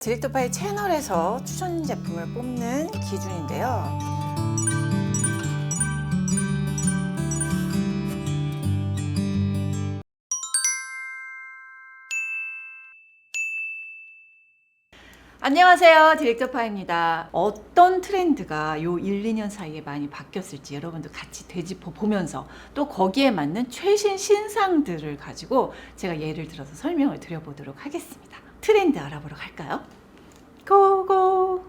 디렉터파이 채널에서 추천 제품을 뽑는 기준인데요. 안녕하세요, 디렉터파입니다. 어떤 트렌드가 요 1, 2년 사이에 많이 바뀌었을지 여러분들 같이 되짚어 보면서 또 거기에 맞는 최신 신상들을 가지고 제가 예를 들어서 설명을 드려보도록 하겠습니다. 트렌드 알아보러 갈까요? 고고!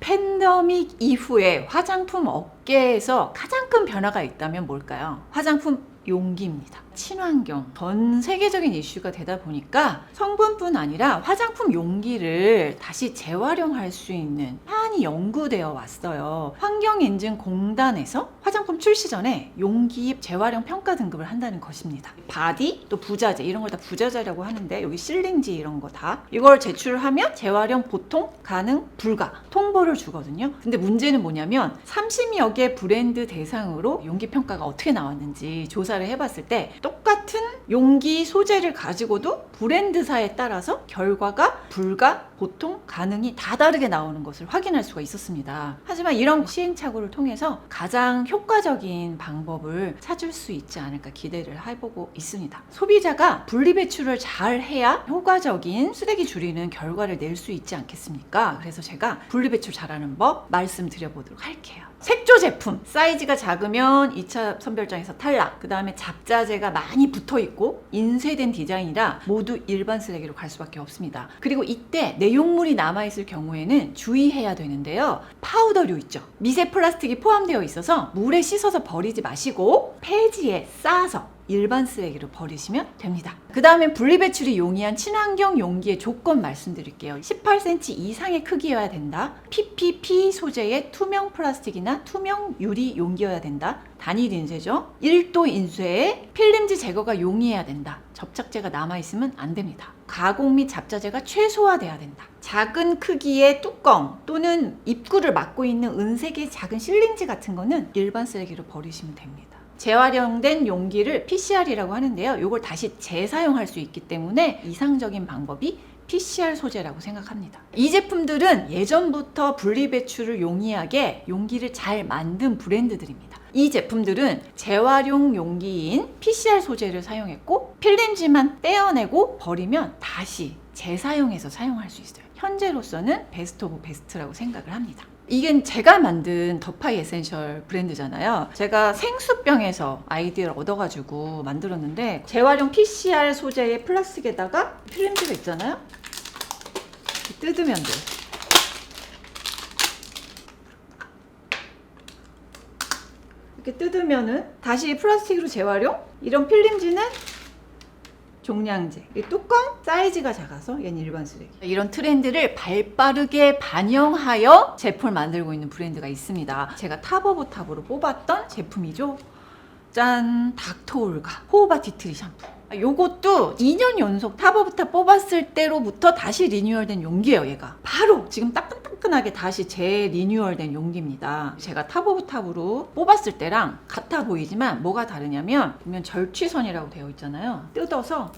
팬데믹 이후에 화장품 업계에서 가장 큰 변화가 있다면 뭘까요? 화장품 용기입니다. 친환경 전 세계적인 이슈가 되다 보니까 성분뿐 아니라 화장품 용기를 다시 재활용할 수 있는 많이 연구되어 왔어요. 환경인증공단에서 화장품 출시 전에 용기 재활용 평가 등급을 한다는 것입니다. 바디 또 부자재 이런 걸 다 부자재라고 하는데 여기 실링지 이런 거 다 이걸 제출하면 재활용 보통 가능 불가 통보를 주거든요. 근데 문제는 뭐냐면 30여 개 브랜드 대상으로 용기 평가가 어떻게 나왔는지 조사를 해봤을 때 똑같은 용기 소재를 가지고도 브랜드사에 따라서 결과가 불가, 보통, 가능이 다 다르게 나오는 것을 확인할 수가 있었습니다. 하지만 이런 시행착오를 통해서 가장 효과적인 방법을 찾을 수 있지 않을까 기대를 해보고 있습니다. 소비자가 분리배출을 잘 해야 효과적인 쓰레기 줄이는 결과를 낼 수 있지 않겠습니까? 그래서 제가 분리배출 잘하는 법 말씀드려보도록 할게요. 색조 제품 사이즈가 작으면 2차 선별장에서 탈락, 그 다음에 잡자재가 많이 붙어있고 인쇄된 디자인이라 모두 일반 쓰레기로 갈 수밖에 없습니다. 그리고 이때 내용물이 남아있을 경우에는 주의해야 되는데요. 파우더류 있죠. 미세 플라스틱이 포함되어 있어서 물에 씻어서 버리지 마시고 폐지에 싸서 일반 쓰레기로 버리시면 됩니다. 그 다음에 분리배출이 용이한 친환경 용기의 조건 말씀드릴게요. 18cm 이상의 크기여야 된다. PPP 소재의 투명 플라스틱이나 투명 유리 용기여야 된다. 단일 인쇄죠. 1도 인쇄에 필름지 제거가 용이해야 된다. 접착제가 남아있으면 안 됩니다. 가공 및 잡자재가 최소화돼야 된다. 작은 크기의 뚜껑 또는 입구를 막고 있는 은색의 작은 실링지 같은 거는 일반 쓰레기로 버리시면 됩니다. 재활용된 용기를 PCR이라고 하는데요. 이걸 다시 재사용할 수 있기 때문에 이상적인 방법이 PCR 소재라고 생각합니다. 이 제품들은 예전부터 분리배출을 용이하게 용기를 잘 만든 브랜드들입니다. 이 제품들은 재활용 용기인 PCR 소재를 사용했고 필름지만 떼어내고 버리면 다시 재사용해서 사용할 수 있어요. 현재로서는 베스트 오브 베스트라고 생각을 합니다. 이게 제가 만든 더파이 에센셜 브랜드잖아요. 제가 생수병에서 아이디어를 얻어가지고 만들었는데 재활용 PCR 소재의 플라스틱에다가 필름지가 있잖아요. 뜯으면 돼. 이렇게 뜯으면은 다시 플라스틱으로 재활용? 이런 필름지는 종량제. 이 뚜껑 사이즈가 작아서 얘는 일반 쓰레기. 이런 트렌드를 발빠르게 반영하여 제품을 만들고 있는 브랜드가 있습니다. 제가 탑 오브 탑으로 뽑았던 제품이죠. 짠! 닥터올가 호호바 티트리 샴푸. 요것도 2년 연속 탑 오브 탑 뽑았을 때로부터 다시 리뉴얼된 용기예요. 얘가 바로 지금 따끈따끈하게 다시 재리뉴얼된 용기입니다. 제가 탑 오브 탑으로 뽑았을 때랑 같아 보이지만 뭐가 다르냐면 보면 절취선이라고 되어 있잖아요. 뜯어서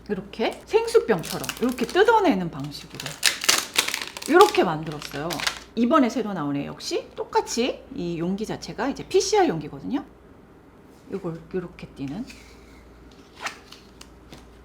이렇게 생수병처럼 이렇게 뜯어내는 방식으로 이렇게 만들었어요. 이번에 새로 나오네. 역시 똑같이 이 용기 자체가 이제 PCR 용기거든요. 이걸 이렇게 띄는.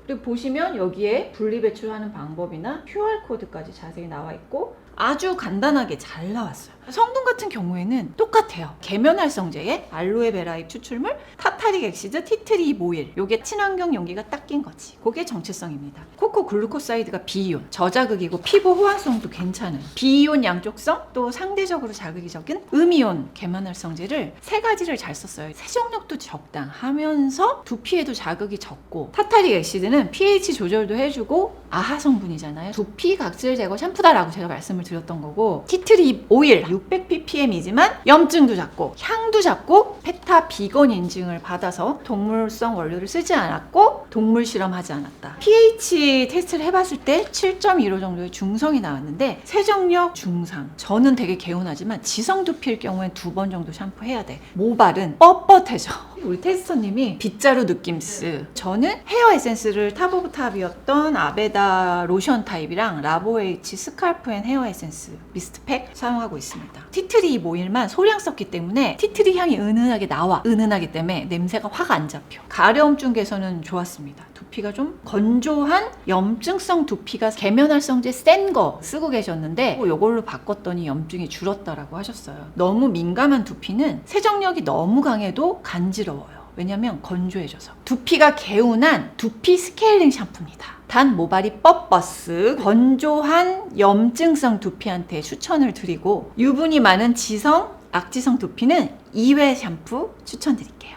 그리고 보시면 여기에 분리배출하는 방법이나 QR코드까지 자세히 나와 있고 아주 간단하게 잘 나왔어요. 성분 같은 경우에는 똑같아요. 계면활성제에 알로에베라잎 추출물, 타타릭 엑시드, 티트리 모일. 요게 친환경 용기가 딱 낀 거지. 그게 정체성입니다. 코코 글루코사이드가 비이온, 저자극이고 피부 호환성도 괜찮은 비이온 양쪽성, 또 상대적으로 자극이 적은 음이온 계면활성제를 세 가지를 잘 썼어요. 세정력도 적당하면서 두피에도 자극이 적고, 타타릭 엑시드는 pH 조절도 해주고 아하 성분이잖아요. 두피 각질 제거 샴푸다라고 제가 말씀을 드렸던 거고, 티트리 오일 600ppm이지만 염증도 잡고 향도 잡고 페타 비건 인증을 받아서 동물성 원료를 쓰지 않았고 동물 실험하지 않았다. pH 테스트를 해봤을 때 7.15 정도의 중성이 나왔는데 세정력 중상. 저는 되게 개운하지만 지성 두피일 경우엔 2번 정도 샴푸해야 돼. 모발은 뻣뻣해져. 우리 테스터님이 빗자루 느낌스. 저는 헤어 에센스를 탑 오브 탑이었던 아베다 로션 타입이랑 라보에이치 스칼프 앤 헤어 에센스 미스트팩 사용하고 있습니다. 티트리 오일만 소량 썼기 때문에 티트리 향이 은은하게 나와. 은은하기 때문에 냄새가 확 안 잡혀. 가려움증 개선은 좋았습니다. 두피가 좀 건조한 염증성 두피가 계면활성제 센 거 쓰고 계셨는데 이걸로 바꿨더니 염증이 줄었다라고 하셨어요. 너무 민감한 두피는 세정력이 너무 강해도 간지러워요. 왜냐면 건조해져서. 두피가 개운한 두피 스케일링 샴푸입니다. 단 모발이 뻣뻣스 건조한 염증성 두피한테 추천을 드리고, 유분이 많은 지성, 악지성 두피는 2회 샴푸 추천드릴게요.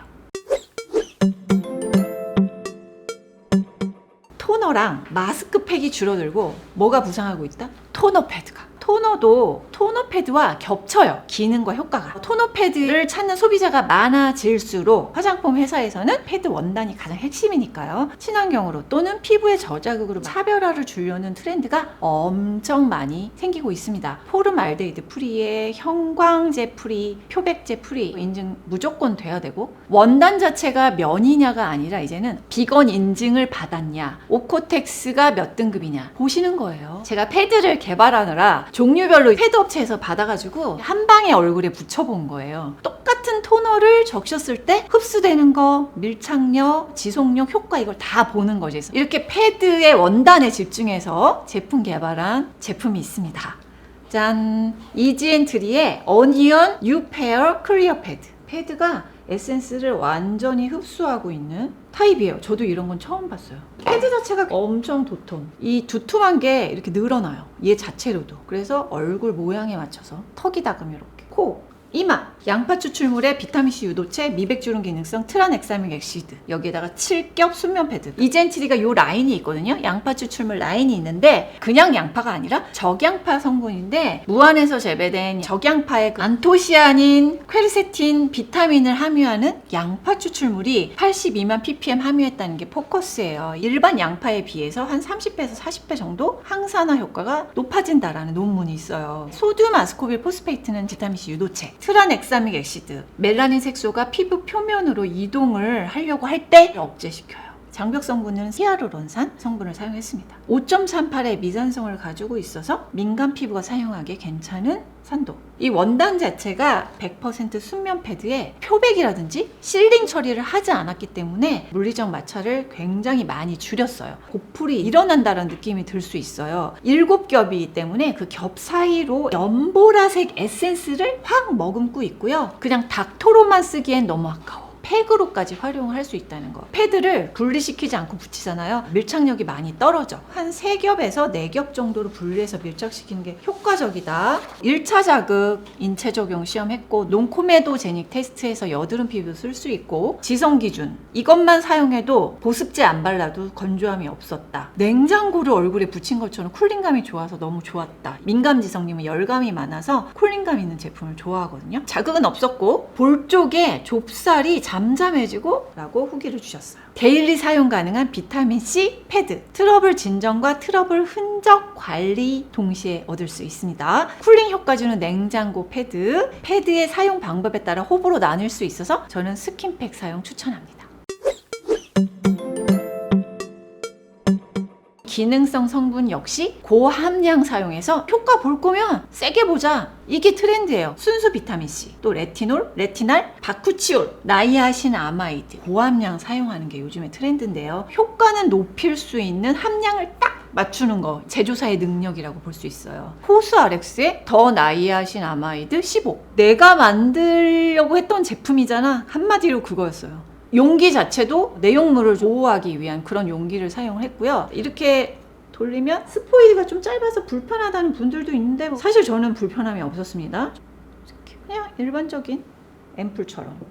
토너랑 마스크팩이 줄어들고 뭐가 부상하고 있다? 토너 패드가. 토너도 토너 패드와 겹쳐요. 기능과 효과가. 토너 패드를 찾는 소비자가 많아질수록 화장품 회사에서는 패드 원단이 가장 핵심이니까요. 친환경으로 또는 피부에 저자극으로 차별화를 주려는 트렌드가 엄청 많이 생기고 있습니다. 포름알데히드 프리에 형광제 프리, 표백제 프리 인증 무조건 돼야 되고, 원단 자체가 면이냐가 아니라 이제는 비건 인증을 받았냐, 오코텍스가 몇 등급이냐 보시는 거예요. 제가 패드를 개발하느라 종류별로 패드 업체에서 받아가지고 한 방에 얼굴에 붙여본 거예요. 똑같은 토너를 적셨을 때 흡수되는 거, 밀착력, 지속력, 효과 이걸 다 보는 거죠. 이렇게 패드의 원단에 집중해서 제품 개발한 제품이 있습니다. 짠! 이지앤트리의 어니언 유페어 클리어 패드. 패드가 에센스를 완전히 흡수하고 있는 타입이에요. 저도 이런 건 처음 봤어요. 패드 자체가 엄청 도톰. 이 두툼한 게 이렇게 늘어나요. 얘 자체로도. 그래서 얼굴 모양에 맞춰서 턱이 닿으면 이렇게. 코, 이마, 양파 추출물에 비타민C 유도체, 미백주름 기능성 트란엑사믹 엑시드, 여기에다가 7겹 순면 패드. 이젠트리가 요 라인이 있거든요. 양파 추출물 라인이 있는데 그냥 양파가 아니라 적양파 성분인데 무안에서 재배된 적양파의 안토시아닌, 퀘르세틴, 비타민을 함유하는 양파 추출물이 82만 ppm 함유했다는 게 포커스예요. 일반 양파에 비해서 한 30배에서 40배 정도 항산화 효과가 높아진다라는 논문이 있어요. 소듐 아스코빌 포스페이트는 비타민C 유도체, 트란엑사믹 엑시드, 멜라닌 색소가 피부 표면으로 이동을 하려고 할 때 억제시켜요. 장벽 성분은 히아루론산 성분을 사용했습니다. 5.38의 미산성을 가지고 있어서 민감 피부가 사용하기에 괜찮은 산도. 이 원단 자체가 100% 순면 패드에 표백이라든지 실링 처리를 하지 않았기 때문에 물리적 마찰을 굉장히 많이 줄였어요. 고풀이 일어난다는 느낌이 들 수 있어요. 7겹이기 때문에 그 겹 사이로 연보라색 에센스를 확 머금고 있고요. 그냥 닥토로만 쓰기엔 너무 아까워. 팩으로까지 활용을 할 수 있다는 거. 패드를 분리시키지 않고 붙이잖아요. 밀착력이 많이 떨어져. 한 3겹에서 4겹 정도로 분리해서 밀착시키는 게 효과적이다. 1차 자극 인체 적용 시험했고, 논코메도제닉 테스트에서 여드름 피부도 쓸 수 있고, 지성 기준 이것만 사용해도 보습제 안 발라도 건조함이 없었다. 냉장고를 얼굴에 붙인 것처럼 쿨링감이 좋아서 너무 좋았다. 민감지성님은 열감이 많아서 쿨링감 있는 제품을 좋아하거든요. 자극은 없었고 볼 쪽에 좁쌀이 잠잠해지고 라고 후기를 주셨어요. 데일리 사용 가능한 비타민C 패드. 트러블 진정과 트러블 흔적 관리 동시에 얻을 수 있습니다. 쿨링 효과 주는 냉장고 패드. 패드의 사용 방법에 따라 호불호 나뉠 수 있어서 저는 스킨팩 사용 추천합니다. 기능성 성분 역시 고함량 사용해서 효과 볼 거면 세게 보자. 이게 트렌드예요. 순수 비타민C, 또 레티놀, 레티날, 바쿠치올, 나이아신 아마이드 고함량 사용하는 게 요즘의 트렌드인데요. 효과는 높일 수 있는 함량을 딱 맞추는 거 제조사의 능력이라고 볼 수 있어요. 코스RX의 더 나이아신 아마이드 15. 내가 만들려고 했던 제품이잖아. 한마디로 그거였어요. 용기 자체도 내용물을 보호하기 위한 그런 용기를 사용했고요. 이렇게 돌리면 스포이드가 좀 짧아서 불편하다는 분들도 있는데 사실 저는 불편함이 없었습니다. 그냥 일반적인 앰플처럼.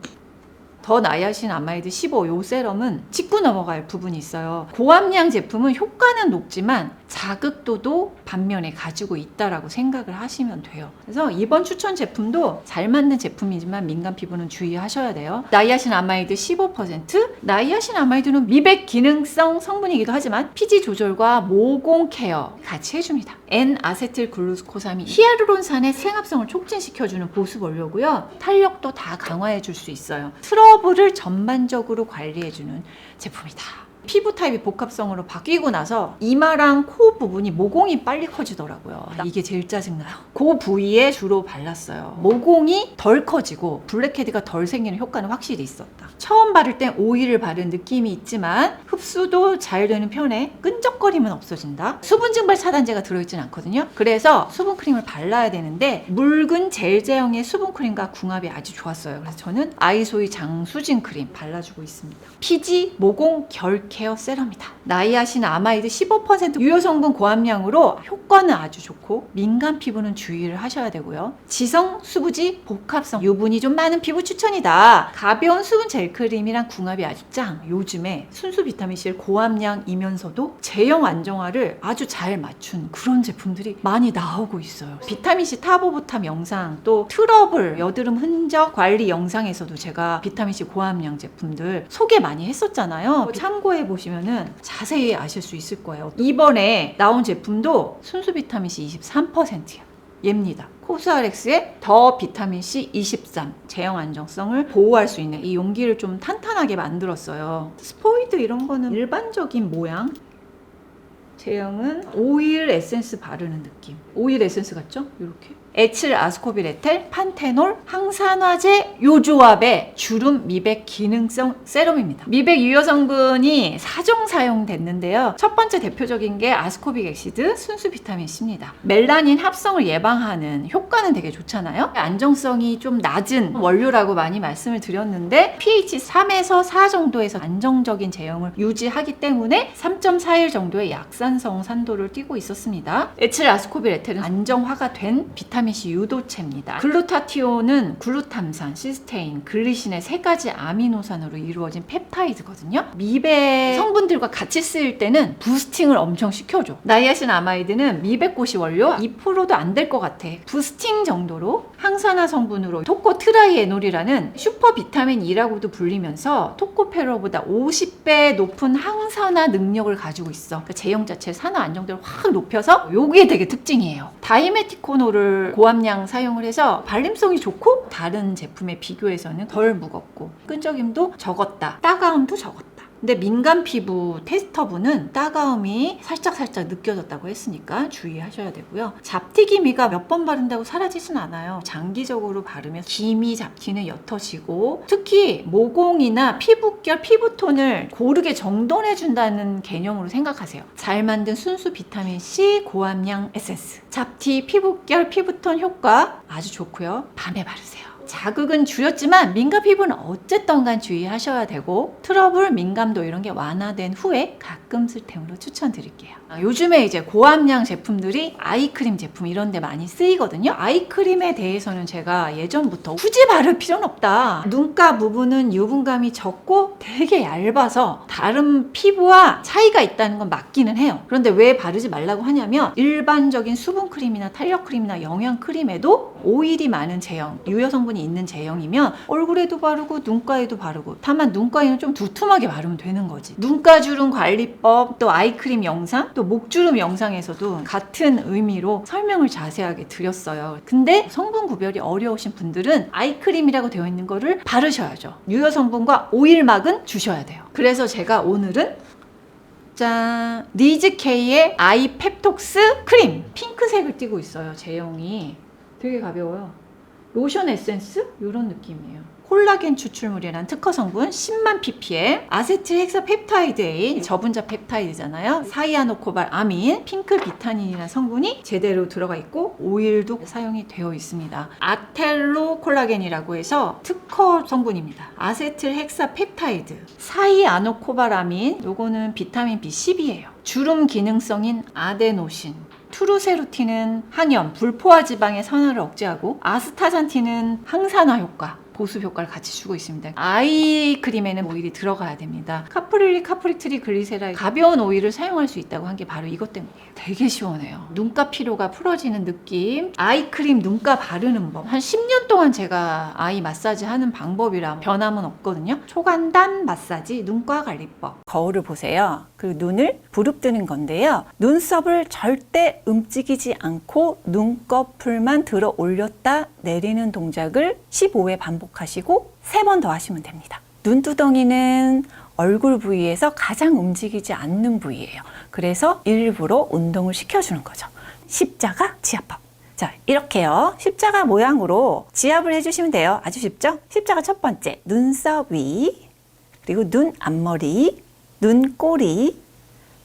더 나이아신 아마이드 15 요 세럼은 짚고 넘어갈 부분이 있어요. 고함량 제품은 효과는 높지만 자극도도 반면에 가지고 있다라고 생각을 하시면 돼요. 그래서 이번 추천 제품도 잘 맞는 제품이지만 민감 피부는 주의하셔야 돼요. 나이아신아마이드 15%. 나이아신아마이드는 미백 기능성 성분이기도 하지만 피지 조절과 모공 케어 같이 해줍니다. N-아세틸글루코삼이 히알루론산의 생합성을 촉진시켜주는 보습 원료고요. 탄력도 다 강화해줄 수 있어요. 트러블을 전반적으로 관리해주는 제품이다. 피부 타입이 복합성으로 바뀌고 나서 이마랑 코 부분이 모공이 빨리 커지더라고요. 이게 제일 짜증나요. 그 부위에 주로 발랐어요. 모공이 덜 커지고 블랙헤드가 덜 생기는 효과는 확실히 있었다. 처음 바를 땐 오일을 바른 느낌이 있지만 흡수도 잘 되는 편에 끈적거림은 없어진다. 수분 증발 차단제가 들어있진 않거든요. 그래서 수분크림을 발라야 되는데 묽은 젤 제형의 수분크림과 궁합이 아주 좋았어요. 그래서 저는 아이소이 장수진 크림 발라주고 있습니다. 피지, 모공, 결 케어 세럼이다. 나이아신아마이드 15% 유효 성분 고함량으로 효과는 아주 좋고 민감 피부는 주의를 하셔야 되고요. 지성, 수부지, 복합성 유분이 좀 많은 피부 추천이다. 가벼운 수분 젤크림이랑 궁합이 아주 짱. 요즘에 순수 비타민C를 고함량이면서도 제형 안정화를 아주 잘 맞춘 그런 제품들이 많이 나오고 있어요. 비타민C 타보부탐 영상, 또 트러블, 여드름 흔적 관리 영상에서도 제가 비타민C 고함량 제품들 소개 많이 했었잖아요. 참고해 보시면은 자세히 아실 수 있을 거예요. 이번에 나온 제품도 순수 비타민C 23%야. 얘입니다. 코스알엑스의 더 비타민C 23 제형 안정성을 보호할 수 있는 이 용기를 좀 탄탄하게 만들었어요. 스포이드 이런 거는 일반적인 모양. 제형은 오일 에센스 바르는 느낌. 오일 에센스 같죠? 이렇게. 에칠 아스코빌에텔, 판테놀, 항산화제 요 조합의 주름 미백 기능성 세럼입니다. 미백 유효 성분이 4종 사용됐는데요. 첫 번째 대표적인 게 아스코빅 액시드, 순수 비타민 C입니다. 멜라닌 합성을 예방하는 효과는 되게 좋잖아요. 안정성이 좀 낮은 원료라고 많이 말씀을 드렸는데 pH 3에서 4 정도에서 안정적인 제형을 유지하기 때문에 3.41 정도의 약산성 산도를 띠고 있었습니다. 에칠 아스코빌에텔은 안정화가 된 비타민C 유도체입니다. 글루타티온은 글루탐산, 시스테인, 글리신의 3가지 아미노산으로 이루어진 펩타이드거든요. 미백 성분들과 같이 쓰일 때는 부스팅을 엄청 시켜줘. 나이아신아마이드는 미백고시 원료 2%도 안 될 것 같아. 부스팅 정도로 항산화 성분으로 토코트라이에놀이라는 슈퍼 비타민 E라고도 불리면서 토코페로보다 50배 높은 항산화 능력을 가지고 있어. 그러니까 제형 자체의 산화 안정도를 확 높여서 요게 되게 특징이에요. 다이메티코놀을 고함량 사용을 해서 발림성이 좋고 다른 제품에 비교해서는 덜 무겁고 끈적임도 적었다. 따가움도 적었다. 근데 민감 피부 테스터분은 따가움이 살짝 느껴졌다고 했으니까 주의하셔야 되고요. 잡티 기미가 몇 번 바른다고 사라지진 않아요. 장기적으로 바르면 기미 잡티는 옅어지고 특히 모공이나 피부결, 피부톤을 고르게 정돈해준다는 개념으로 생각하세요. 잘 만든 순수 비타민C 고함량 에센스. 잡티, 피부결, 피부톤 효과 아주 좋고요. 밤에 바르세요. 자극은 줄였지만 민감 피부는 어쨌든 간 주의하셔야 되고 트러블, 민감도 이런 게 완화된 후에 가끔 쓸템으로 추천드릴게요. 요즘에 이제 고함량 제품들이 아이크림 제품 이런 데 많이 쓰이거든요. 아이크림에 대해서는 제가 예전부터 굳이 바를 필요는 없다. 눈가 부분은 유분감이 적고 되게 얇아서 다른 피부와 차이가 있다는 건 맞기는 해요. 그런데 왜 바르지 말라고 하냐면 일반적인 수분크림이나 탄력크림이나 영양크림에도 오일이 많은 제형, 유효 성분이 있는 제형이면 얼굴에도 바르고 눈가에도 바르고 다만 눈가에는 좀 두툼하게 바르면 되는 거지. 눈가주름 관리법, 또 아이크림 영상, 또 목주름 영상에서도 같은 의미로 설명을 자세하게 드렸어요. 근데 성분 구별이 어려우신 분들은 아이크림이라고 되어 있는 거를 바르셔야죠. 유효 성분과 오일막은 주셔야 돼요. 그래서 제가 오늘은 짠! 리즈케이의 아이 펩톡스 크림! 핑크색을 띠고 있어요. 제형이 되게 가벼워요. 로션 에센스? 이런 느낌이에요. 콜라겐 추출물이라는 특허 성분 10만 ppm, 아세틸 헥사펩타이드에인 저분자 펩타이드잖아요. 사이아노코발 아민, 핑크 비타닌이라는 성분이 제대로 들어가 있고 오일도 사용이 되어 있습니다. 아텔로 콜라겐이라고 해서 특허 성분입니다. 아세틸 헥사펩타이드, 사이아노코발 아민, 요거는 비타민 B10이에요. 주름 기능성인 아데노신, 투루세루틴은 항염, 불포화 지방의 산화를 억제하고 아스타잔틴은 항산화 효과, 보습 효과를 같이 주고 있습니다. 아이 크림에는 오일이 들어가야 됩니다. 카프릴리, 카프리트리, 글리세라 가벼운 오일을 사용할 수 있다고 한 게 바로 이것 때문이에요. 되게 시원해요. 눈가 피로가 풀어지는 느낌. 아이 크림 눈가 바르는 법. 한 10년 동안 제가 아이 마사지 하는 방법이라 변함은 없거든요. 초간단 마사지 눈가 관리법. 거울을 보세요. 그리고 눈을 부릅뜨는 건데요. 눈썹을 절대 움직이지 않고 눈꺼풀만 들어 올렸다 내리는 동작을 15회 반복하시고 3번 더 하시면 됩니다. 눈두덩이는 얼굴 부위에서 가장 움직이지 않는 부위예요. 그래서 일부러 운동을 시켜주는 거죠. 십자가 지압법. 자, 이렇게요. 십자가 모양으로 지압을 해주시면 돼요. 아주 쉽죠? 십자가 첫 번째, 눈썹 위, 그리고 눈 앞머리, 눈꼬리,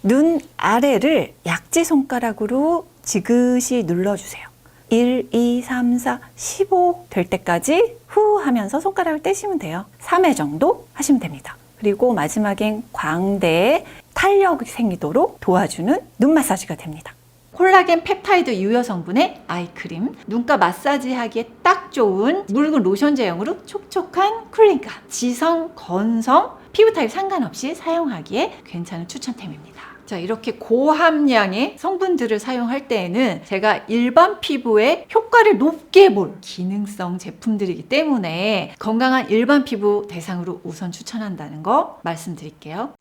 눈 아래를 약지 손가락으로 지그시 눌러주세요. 1, 2, 3, 4, 15 될 때까지 후 하면서 손가락을 떼시면 돼요. 3회 정도 하시면 됩니다. 그리고 마지막엔 광대에 탄력이 생기도록 도와주는 눈 마사지가 됩니다. 콜라겐 펩타이드 유효 성분의 아이크림, 눈가 마사지하기에 딱 좋은 묽은 로션 제형으로 촉촉한 쿨링감, 지성, 건성, 피부 타입 상관없이 사용하기에 괜찮은 추천템입니다. 자, 이렇게 고함량의 성분들을 사용할 때에는 제가 일반 피부에 효과를 높게 볼 기능성 제품들이기 때문에 건강한 일반 피부 대상으로 우선 추천한다는 거 말씀드릴게요.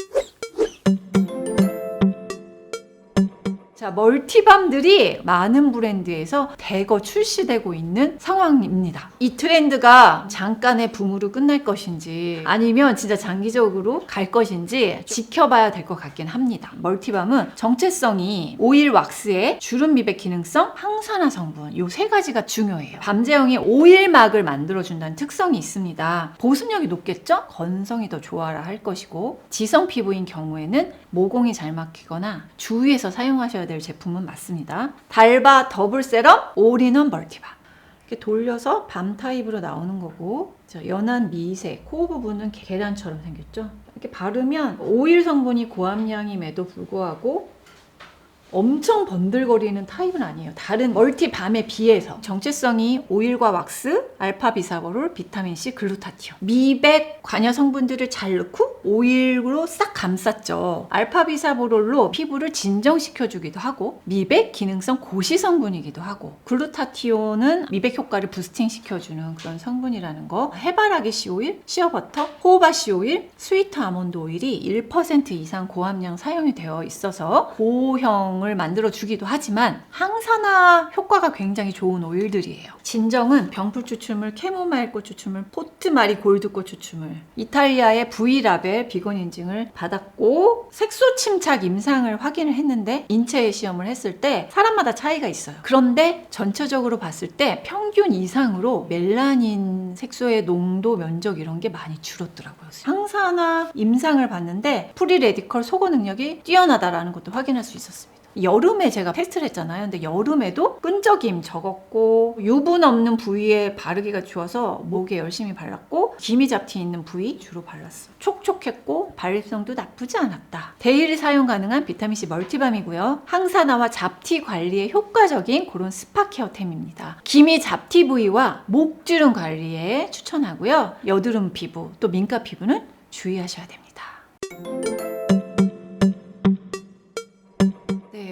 자, 멀티밤들이 많은 브랜드에서 대거 출시되고 있는 상황입니다. 이 트렌드가 잠깐의 붐으로 끝날 것인지 아니면 진짜 장기적으로 갈 것인지 지켜봐야 될 것 같긴 합니다. 멀티밤은 정체성이 오일 왁스의 주름 미백 기능성, 항산화 성분 이 3가지가 중요해요. 밤 제형이 오일막을 만들어준다는 특성이 있습니다. 보습력이 높겠죠? 건성이 더 좋아라 할 것이고, 지성 피부인 경우에는 모공이 잘 막히거나 주위에서 사용하셔야 될 제품은 맞습니다. 달바 더블 세럼 올인원 멀티밤. 이렇게 돌려서 밤 타입으로 나오는 거고, 연한 미색, 코 부분은 계란처럼 생겼죠? 이렇게 바르면 오일 성분이 고함량임에도 불구하고 엄청 번들거리는 타입은 아니에요. 다른 멀티밤에 비해서 정체성이 오일과 왁스, 알파 비사보롤, 비타민C, 글루타티온, 미백 관여 성분들을 잘 넣고 오일로 싹 감쌌죠. 알파 비사보롤로 피부를 진정시켜주기도 하고, 미백 기능성 고시 성분이기도 하고, 글루타티온은 미백 효과를 부스팅 시켜주는 그런 성분이라는 거. 해바라기 씨 오일, 시어버터, 호호바 씨 오일, 스위트 아몬드 오일이 1% 이상 고함량 사용이 되어 있어서 고형을 만들어 주기도 하지만 항산화 효과가 굉장히 좋은 오일들이에요. 진정은 병풀 추출물, 캐모마일 꽃 추출물, 포트마리 골드 꽃 추출물, 이탈리아의 V라벨 비건 인증을 받았고, 색소 침착 임상을 확인을 했는데 인체 시험을 했을 때 사람마다 차이가 있어요. 그런데 전체적으로 봤을 때 평균 이상으로 멜라닌 색소의 농도, 면적 이런 게 많이 줄었더라고요. 항산화 임상을 봤는데 프리 레디컬 소거 능력이 뛰어나다라는 것도 확인할 수 있었습니다. 여름에 제가 테스트를 했잖아요. 근데 여름에도 끈적임 적었고, 유분 없는 부위에 바르기가 좋아서 목에 열심히 발랐고, 기미 잡티 있는 부위 주로 발랐어요. 촉촉했고 발립성도 나쁘지 않았다. 데일리 사용 가능한 비타민C 멀티밤이고요. 항산화와 잡티 관리에 효과적인 그런 스파 케어템입니다. 기미 잡티 부위와 목주름 관리에 추천하고요. 여드름 피부, 또 민가 피부는 주의하셔야 됩니다.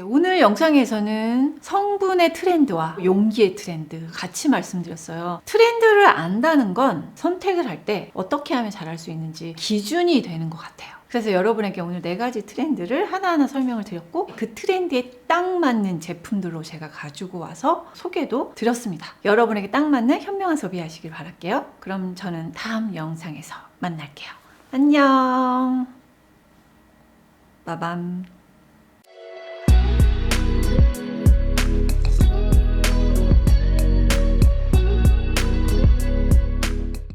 오늘 영상에서는 성분의 트렌드와 용기의 트렌드 같이 말씀드렸어요. 트렌드를 안다는 건 선택을 할 때 어떻게 하면 잘할 수 있는지 기준이 되는 것 같아요. 그래서 여러분에게 오늘 4가지 트렌드를 하나하나 설명을 드렸고, 그 트렌드에 딱 맞는 제품들로 제가 가지고 와서 소개도 드렸습니다. 여러분에게 딱 맞는 현명한 소비하시길 바랄게요. 그럼 저는 다음 영상에서 만날게요. 안녕. 빠밤.